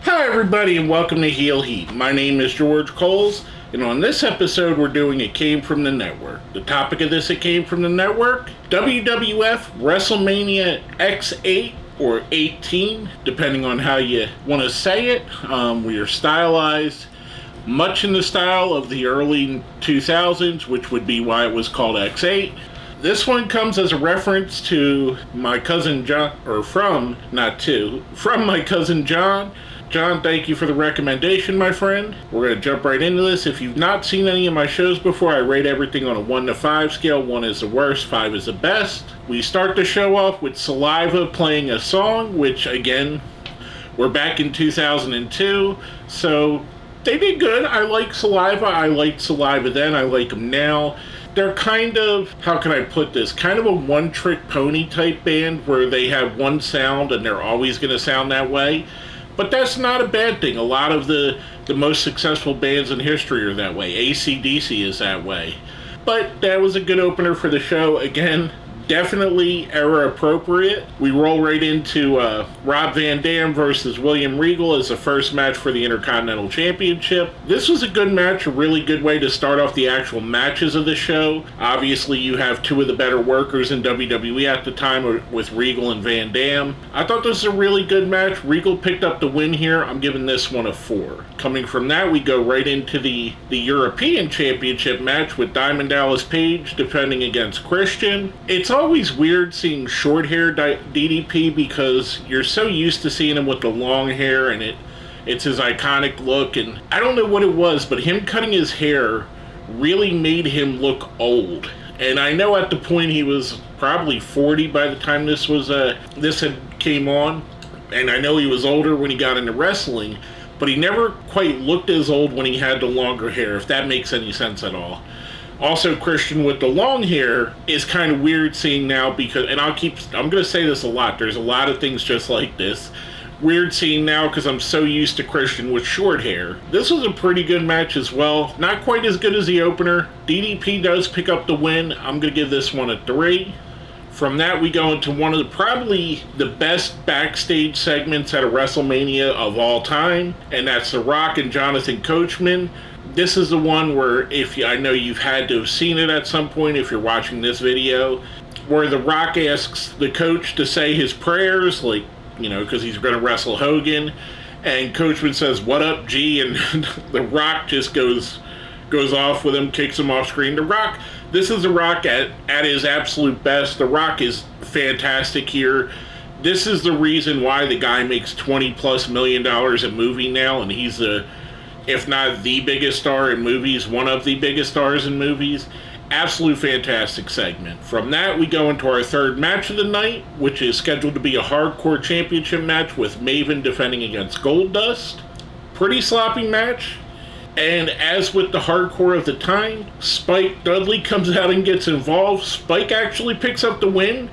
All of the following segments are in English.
Hi everybody and welcome to Heel Heat. My name is George Coles, and on this episode we're doing It Came From The Network. The topic of this It Came From The Network, WWF Wrestlemania X8 or 18, depending on how you want to say it. We are stylized much in the style of the early 2000s, which would be why it was called X8. This one comes as a reference to my cousin John, or from my cousin John. John, thank you for the recommendation, my friend. We're going to jump right into this. If you've not seen any of my shows before, I rate everything on a 1 to 5 scale. 1 is the worst, 5 is the best. We start the show off with Saliva playing a song, which, again, we're back in 2002, so they did good. I like Saliva. I liked Saliva then. I like them now. They're kind of, how can I put this, kind of a one-trick pony type band where they have one sound and they're always going to sound that way. But that's not a bad thing. A lot of the most successful bands in history are that way. AC/DC is that way. But that was a good opener for the show. Again, definitely era appropriate. We roll right into Rob Van Dam versus William Regal as the first match for the Intercontinental Championship. This was a good match, a really good way to start off the actual matches of the show. Obviously, you have two of the better workers in WWE at the time with Regal and Van Dam. I thought this was a really good match. Regal picked up the win here. I'm giving this one a 4. Coming from that, we go right into the European Championship match with Diamond Dallas Page defending against Christian. It's always weird seeing short hair DDP because you're so used to seeing him with the long hair and it's his iconic look, and I don't know what it was, but him cutting his hair really made him look old. And I know at the point he was probably 40 by the time this had came on, and I know he was older when he got into wrestling, but he never quite looked as old when he had the longer hair, if that makes any sense at all. Also, Christian with the long hair is kind of weird seeing now because, and I'm going to say this a lot, there's a lot of things just like this. Weird seeing now because I'm so used to Christian with short hair. This was a pretty good match as well. Not quite as good as the opener. DDP does pick up the win. I'm going to give this one a 3. From that, we go into one of probably the best backstage segments at a WrestleMania of all time, and that's The Rock and Jonathan Coachman. This is the one where, I know you've had to have seen it at some point if you're watching this video, where The Rock asks the coach to say his prayers, because he's going to wrestle Hogan, and Coachman says, "What up, G?" and The Rock just goes off with him, kicks him off screen. This is The Rock at his absolute best. The Rock is fantastic here. This is the reason why the guy makes $20+ million a movie now, and he's if not the biggest star in movies, one of the biggest stars in movies. Absolute fantastic segment. From that, we go into our third match of the night, which is scheduled to be a hardcore championship match with Maven defending against Goldust. Pretty sloppy match. And as with the hardcore of the time, Spike Dudley comes out and gets involved. Spike actually picks up the win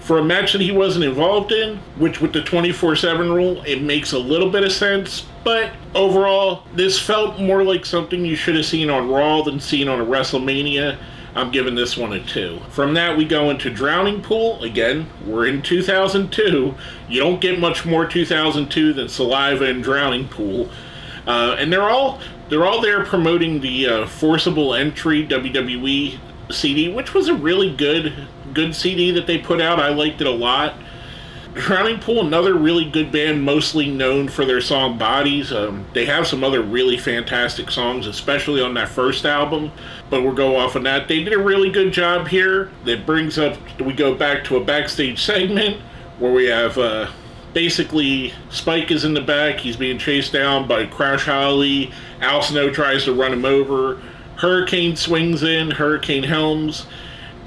for a match that he wasn't involved in, which with the 24/7 rule, it makes a little bit of sense. But overall, this felt more like something you should have seen on Raw than seen on a WrestleMania. I'm giving this one a 2. From that, we go into Drowning Pool. Again, we're in 2002. You don't get much more 2002 than Saliva and Drowning Pool. And they're all there promoting the Forcible Entry WWE CD, which was a really good CD that they put out. I liked it a lot. Drowning Pool, another really good band, mostly known for their song Bodies. They have some other really fantastic songs, especially on that first album, but we'll go off on that. They did a really good job here. That brings up, we go back to a backstage segment where we have basically Spike is in the back. He's being chased down by Crash Holly. Al Snow tries to run him over. Hurricane swings in. Hurricane Helms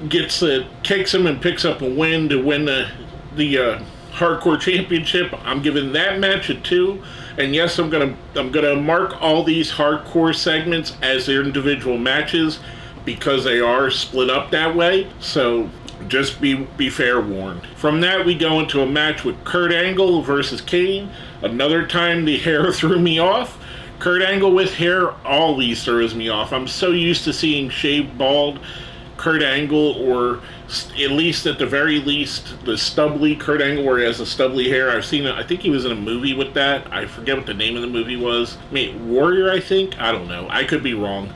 kicks him and picks up a win to win the Hardcore Championship. I'm giving that match a 2. And yes, I'm gonna mark all these hardcore segments as their individual matches because they are split up that way. So just be fair warned. From that, we go into a match with Kurt Angle versus Kane. Another time the hair threw me off. Kurt Angle with hair always throws me off. I'm so used to seeing shaved bald. Kurt Angle, or at least at the very least the stubbly Kurt Angle where he has the stubbly hair. I've seen it. I think he was in a movie with that. I forget what the name of the movie was. Warrior, I think. I don't know. I could be wrong.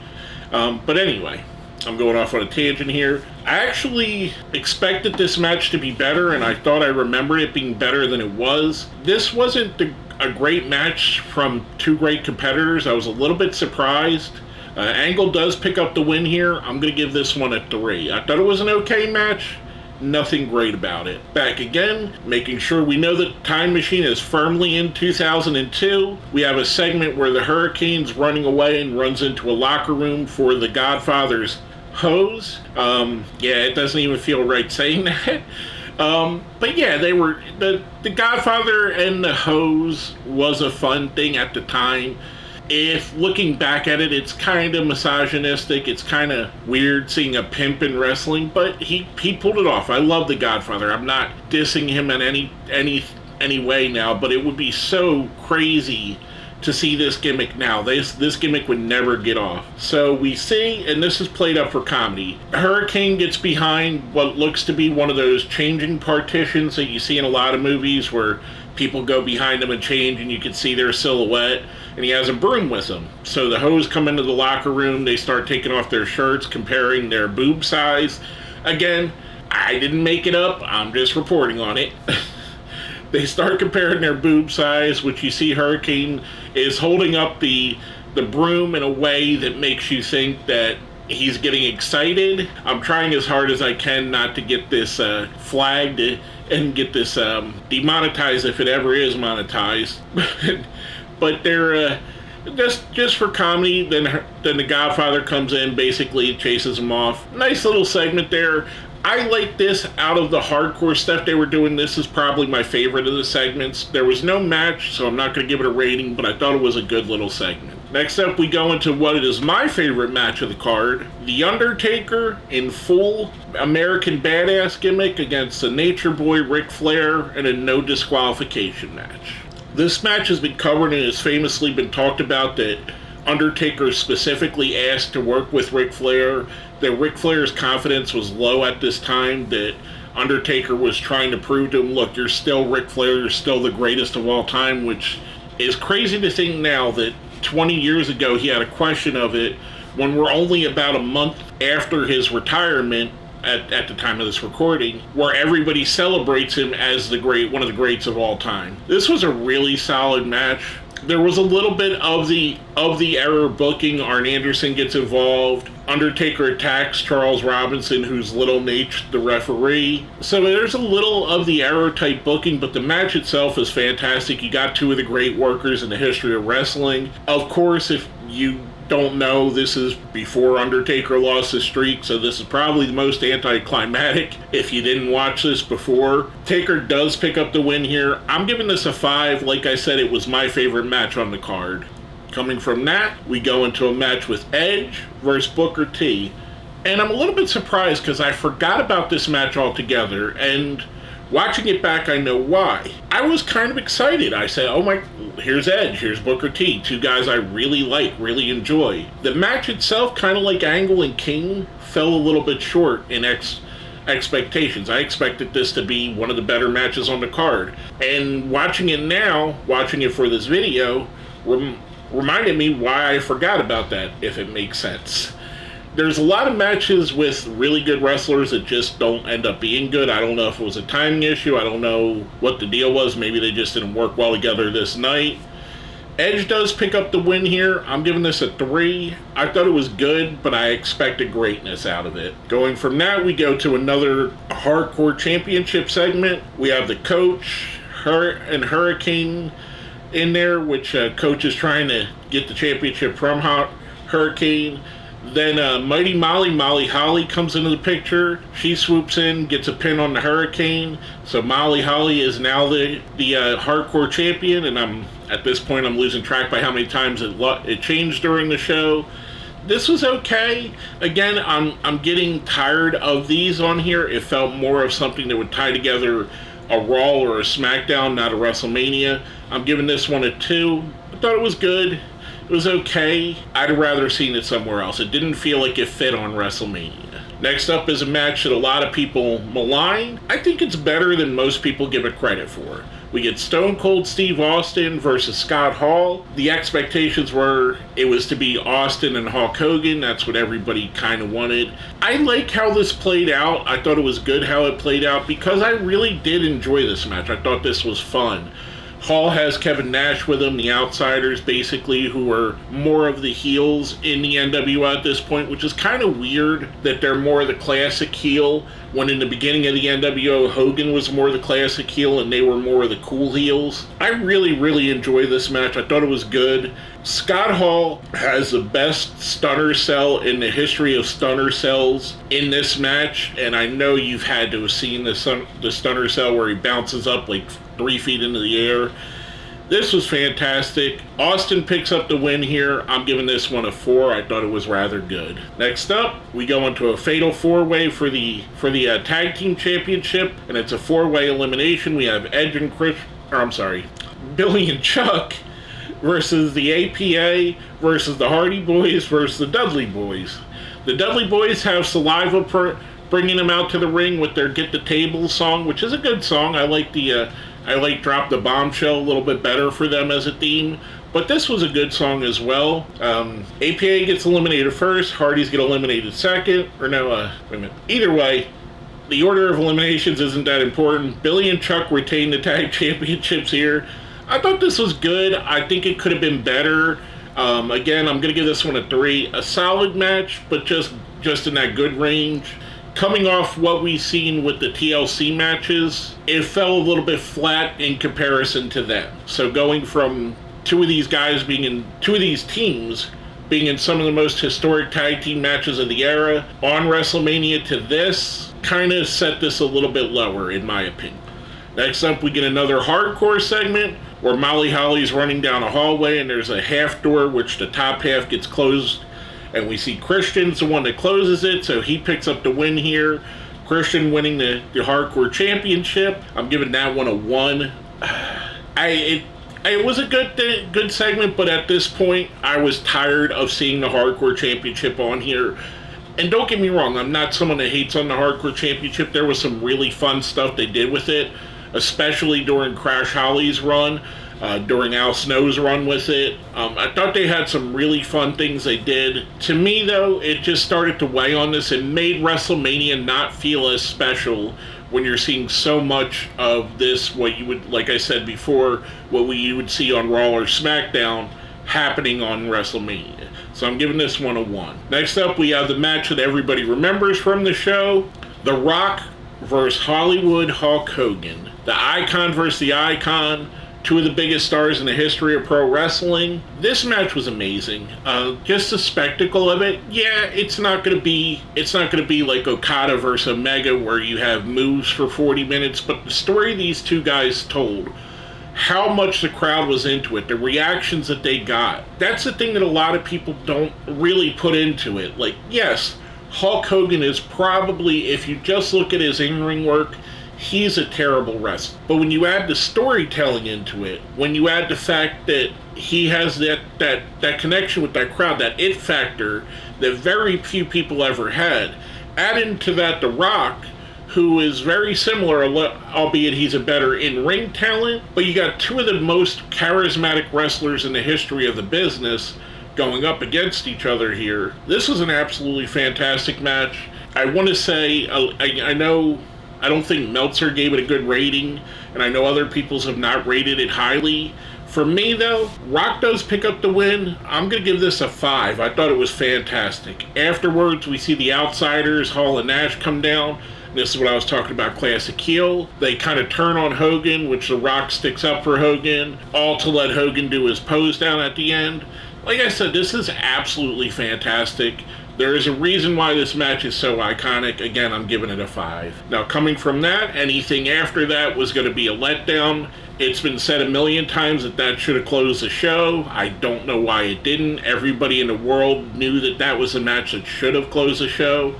But anyway, I'm going off on a tangent here. I actually expected this match to be better, and I thought I remembered it being better than it was. This wasn't a great match from two great competitors. I was a little bit surprised. Angle does pick up the win here. I'm going to give this one a 3. I thought it was an okay match. Nothing great about it. Back again, making sure we know that Time Machine is firmly in 2002. We have a segment where the Hurricane's running away and runs into a locker room for the Godfather's hose. It doesn't even feel right saying that. But yeah, they were the Godfather and the hose was a fun thing at the time. If looking back at it, it's kind of misogynistic. It's kind of weird seeing a pimp in wrestling, but he pulled it off. I love the Godfather. I'm not dissing him in any way now, but it would be so crazy to see this gimmick now. This gimmick would never get off. So we see, and this is played up for comedy, Hurricane gets behind what looks to be one of those changing partitions that you see in a lot of movies where people go behind them and change and you can see their silhouette, and he has a broom with him. So the hoes come into the locker room, they start taking off their shirts, comparing their boob size. Again, I didn't make it up, I'm just reporting on it. They start comparing their boob size, which you see Hurricane is holding up the broom in a way that makes you think that he's getting excited. I'm trying as hard as I can not to get this flagged and get this demonetized if it ever is monetized. But they're just for comedy. Then the Godfather comes in, basically chases him off. Nice little segment there. I like this out of the hardcore stuff they were doing. This is probably my favorite of the segments. There was no match, so I'm not going to give it a rating, but I thought it was a good little segment. Next up, we go into what is my favorite match of the card. The Undertaker in full American Badass gimmick against the Nature Boy Ric Flair in a no disqualification match. This match has been covered and has famously been talked about that Undertaker specifically asked to work with Ric Flair, that Ric Flair's confidence was low at this time, that Undertaker was trying to prove to him, look, you're still Ric Flair, you're still the greatest of all time, which is crazy to think now that 20 years ago he had a question of it when we're only about a month after his retirement at the time of this recording, where everybody celebrates him as one of the greats of all time. This was a really solid match. There was a little bit of the error booking. Arn Anderson gets involved. Undertaker attacks Charles Robinson, who's Little Nate, the referee. So there's a little of the error type booking, but the match itself is fantastic. You got two of the great workers in the history of wrestling. Of course, if you don't know, this is before Undertaker lost his streak, so this is probably the most anticlimactic if you didn't watch this before. Taker does pick up the win here. I'm giving this a 5. Like I said, it was my favorite match on the card. Coming from that, we go into a match with Edge versus Booker T. And I'm a little bit surprised because I forgot about this match altogether, and watching it back, I know why. I was kind of excited. I said, oh my, here's Edge, here's Booker T, two guys I really like, really enjoy. The match itself, kind of like Angle and Kane, fell a little bit short in expectations. I expected this to be one of the better matches on the card. And watching it now, watching it for this video, reminded me why I forgot about that, if it makes sense. There's a lot of matches with really good wrestlers that just don't end up being good. I don't know if it was a timing issue. I don't know what the deal was. Maybe they just didn't work well together this night. Edge does pick up the win here. I'm giving this a 3. I thought it was good, but I expected greatness out of it. Going from that, we go to another hardcore championship segment. We have the Coach and Hurricane in there, which Coach is trying to get the championship from Hurricane. Then Mighty Molly Holly comes into the picture. She swoops in, gets a pin on the Hurricane. So Molly Holly is now the hardcore champion, and at this point I'm losing track by how many times it changed during the show. This was okay. Again, I'm getting tired of these on here. It felt more of something that would tie together a Raw or a SmackDown, not a WrestleMania. I'm giving this one a 2. I thought it was good. It was okay. I'd have rather seen it somewhere else. It didn't feel like it fit on WrestleMania. Next up is a match that a lot of people malign. I think it's better than most people give it credit for. We get Stone Cold Steve Austin versus Scott Hall. The expectations were it was to be Austin and Hulk Hogan. That's what everybody kind of wanted. I like how this played out. I thought it was good how it played out because I really did enjoy this match. I thought this was fun. Hall has Kevin Nash with him, the Outsiders, basically, who are more of the heels in the NWO at this point, which is kind of weird that they're more the classic heel, when in the beginning of the NWO, Hogan was more the classic heel and they were more of the cool heels. I really enjoyed this match. I thought it was good. Scott Hall has the best stunner cell in the history of stunner cells in this match, and I know you've had to have seen the stunner cell where he bounces up like 3 feet into the air. This was fantastic. Austin picks up the win here. I'm giving this one a 4. I thought it was rather good. Next up, we go into a fatal 4-way for the tag team championship, and it's a 4-way elimination. We have Billy and Chuck versus the APA versus the Hardy Boys versus the Dudley Boys. The Dudley Boys have Saliva bringing them out to the ring with their Get the Table song, which is a good song. I like Drop the Bombshell a little bit better for them as a theme, but this was a good song as well. APA gets eliminated first, Hardys get eliminated second, wait a minute. Either way, the order of eliminations isn't that important. Billy and Chuck retain the tag championships here. I thought this was good. I think it could have been better. Again, I'm going to give this one a 3. A solid match, but just in that good range. Coming off what we've seen with the TLC matches, it fell a little bit flat in comparison to them. So going from two of these teams being in some of the most historic tag team matches of the era on WrestleMania to this, kind of set this a little bit lower, in my opinion. Next up, we get another hardcore segment where Molly Holly's running down a hallway and there's a half door which the top half gets closed, and we see Christian's the one that closes it, so he picks up the win here. Christian winning the hardcore championship. I'm giving that one a 1. It was a good segment, but at this point I was tired of seeing the hardcore championship on here. And don't get me wrong, I'm not someone that hates on the hardcore championship. There was some really fun stuff they did with it, especially during Crash Holly's run, during Al Snow's run with it. I thought they had some really fun things they did. To me, though, it just started to weigh on this. It made WrestleMania not feel as special when you're seeing so much of this, what you would, like I said before, you would see on Raw or SmackDown happening on WrestleMania. So I'm giving this one a 1. Next up, we have the match that everybody remembers from the show, The Rock versus Hollywood Hulk Hogan. The Icon versus the Icon, two of the biggest stars in the history of pro wrestling. This match was amazing. Just the spectacle of it. Yeah, it's not gonna be like Okada versus Omega where you have moves for 40 minutes, but the story these two guys told, how much the crowd was into it, the reactions that they got. That's the thing that a lot of people don't really put into it. Like, yes, Hulk Hogan is probably, if you just look at his in-ring work, he's a terrible wrestler. But when you add the storytelling into it, when you add the fact that he has that connection with that crowd, that it factor that very few people ever had, add into that The Rock, who is very similar, albeit he's a better in-ring talent, but you got two of the most charismatic wrestlers in the history of the business going up against each other here. This was an absolutely fantastic match. I want to say, I don't think Meltzer gave it a good rating, and I know other peoples have not rated it highly. For me, though, Rock does pick up the win. I'm going to give this a 5. I thought it was fantastic. Afterwards, we see the Outsiders, Hall and Nash, come down. This is what I was talking about, classic heel. They kind of turn on Hogan, which The Rock sticks up for Hogan, all to let Hogan do his pose down at the end. Like I said, this is absolutely fantastic. There is a reason why this match is so iconic. Again, I'm giving it a 5. Now, coming from that, anything after that was going to be a letdown. It's been said a million times that should have closed the show. I don't know why it didn't. Everybody in the world knew that was a match that should have closed the show.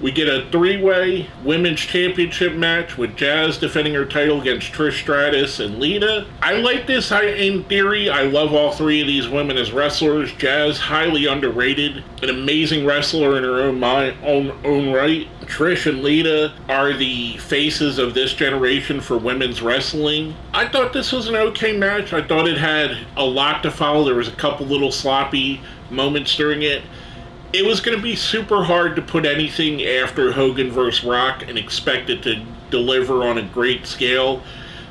We get a three-way women's championship match with Jazz defending her title against Trish Stratus and Lita. I like this in theory. I love all three of these women as wrestlers. Jazz, highly underrated, an amazing wrestler in her own right. Trish and Lita are the faces of this generation for women's wrestling. I thought this was an okay match. I thought it had a lot to follow. There was a couple little sloppy moments during it. It was going to be super hard to put anything after Hogan vs. Rock and expect it to deliver on a great scale.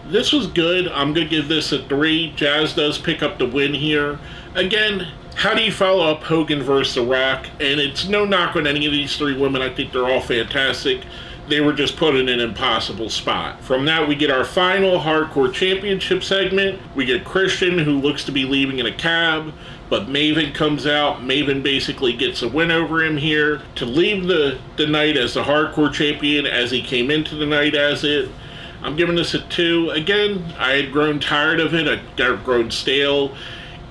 This was good. I'm going to give this a 3. Jazz does pick up the win here. Again, how do you follow up Hogan vs. The Rock? And it's no knock on any of these three women. I think they're all fantastic. They were just put in an impossible spot. From that, we get our final Hardcore Championship segment. We get Christian, who looks to be leaving in a cab, but Maven comes out. Maven basically gets a win over him here to leave the night as the Hardcore Champion as he came into the night as it. I'm giving this a 2. Again, I had grown tired of it. I got grown stale.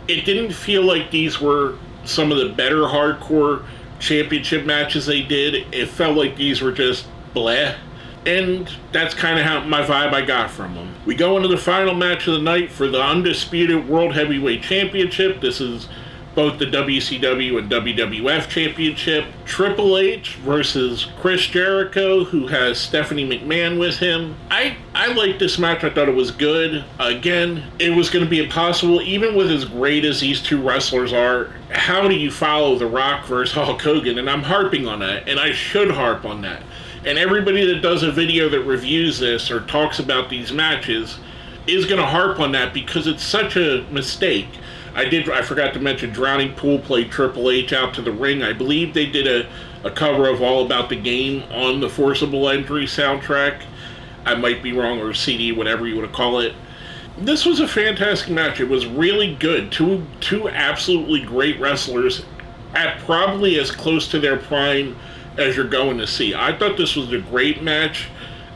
It didn't feel like these were some of the better Hardcore Championship matches they did. It felt like these were just bleh. And that's kind of how my vibe I got from them. We go into the final match of the night for the Undisputed World Heavyweight Championship. This is both the WCW and WWF Championship. Triple H versus Chris Jericho, who has Stephanie McMahon with him. I liked this match. I thought it was good. Again, it was going to be impossible, even with as great as these two wrestlers are. How do you follow The Rock versus Hulk Hogan? And I'm harping on that, and I should harp on that. And everybody that does a video that reviews this or talks about these matches is going to harp on that because it's such a mistake. I forgot to mention Drowning Pool played Triple H out to the ring. I believe they did a cover of All About the Game on the Forcible Entry soundtrack. I might be wrong, or CD, whatever you want to call it. This was a fantastic match. It was really good. Two absolutely great wrestlers at probably as close to their prime as you're going to see. I thought this was a great match.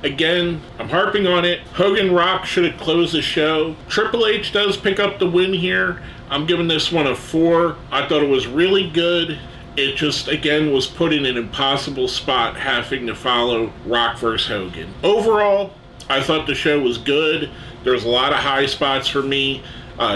Again, I'm harping on it. Hogan Rock should have closed the show. Triple H does pick up the win here. I'm giving this one a 4. I thought it was really good. It just, again, was put in an impossible spot having to follow Rock vs. Hogan. Overall, I thought the show was good. There's a lot of high spots for me.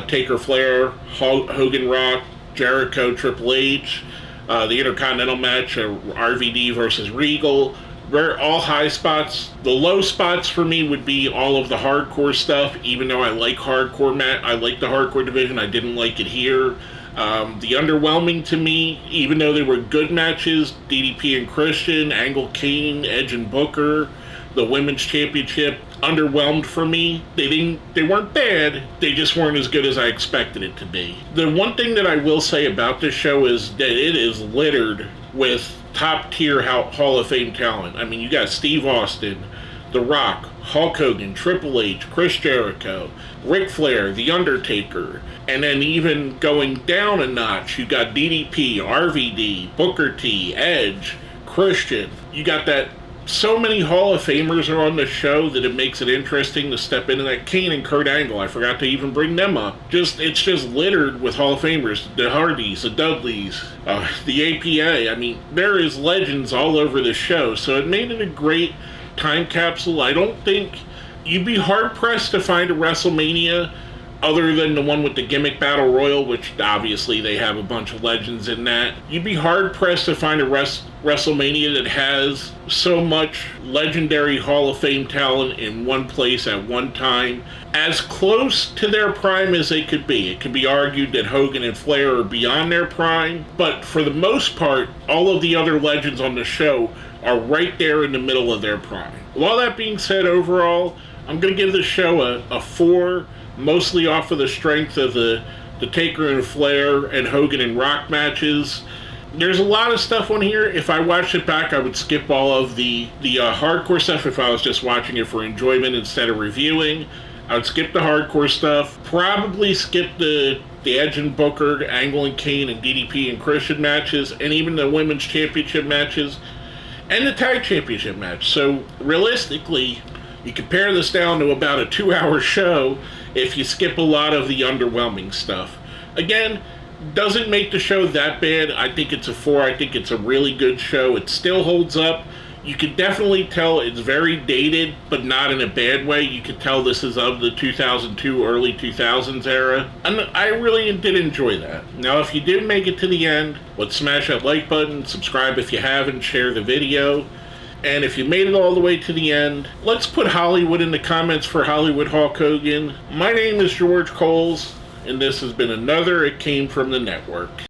Taker Flair, Hogan Rock, Jericho, Triple H. The Intercontinental match, RVD versus Regal. They're all high spots. The low spots for me would be all of the hardcore stuff, even though I like hardcore I like the hardcore division. I didn't like it here. The underwhelming to me, even though they were good matches, DDP and Christian, Angle, Kane, Edge and Booker, the Women's Championship, underwhelmed for me. They weren't bad, they just weren't as good as I expected it to be. The one thing that I will say about this show is that it is littered with top tier Hall of Fame talent. I mean, you got Steve Austin, The Rock, Hulk Hogan, Triple H, Chris Jericho, Ric Flair, The Undertaker, and then even going down a notch, you got DDP, RVD, Booker T, Edge, Christian. You got that. So many Hall of Famers are on the show that it makes it interesting to step into that. Kane and Kurt Angle, I forgot to even bring them up. It's just littered with Hall of Famers. The Hardys, the Dudleys, the APA. I mean, there is legends all over the show, so it made it a great time capsule. I don't think you'd be hard-pressed to find a WrestleMania other than the one with the gimmick battle royal, which obviously they have a bunch of legends in that. You'd be hard-pressed to find a WrestleMania that has so much legendary Hall of Fame talent in one place at one time, as close to their prime as they could be. It could be argued that Hogan and Flair are beyond their prime, but for the most part, all of the other legends on the show are right there in the middle of their prime. With all that being said, overall, I'm going to give the show a 4, mostly off of the strength of the Taker and Flair and Hogan and Rock matches. There's a lot of stuff on here. If I watched it back, I would skip all of the hardcore stuff if I was just watching it for enjoyment instead of reviewing. I would skip the hardcore stuff. Probably skip the Edge and Booker, Angle and Kane and DDP and Christian matches, and even the Women's Championship matches, and the Tag Championship match. So realistically, you compare this down to about a 2-hour show if you skip a lot of the underwhelming stuff. Again, Doesn't make the show that bad. I think it's a 4. I think it's a really good show. It still holds up. You can definitely tell it's very dated, but not in a bad way. You can tell this is of the 2002, early 2000s era. And I really did enjoy that. Now, if you did make it to the end, let's smash that like button, subscribe if you haven't, share the video. And if you made it all the way to the end, let's put Hollywood in the comments for Hollywood Hulk Hogan. My name is George Coles, and this has been another It Came From the Network.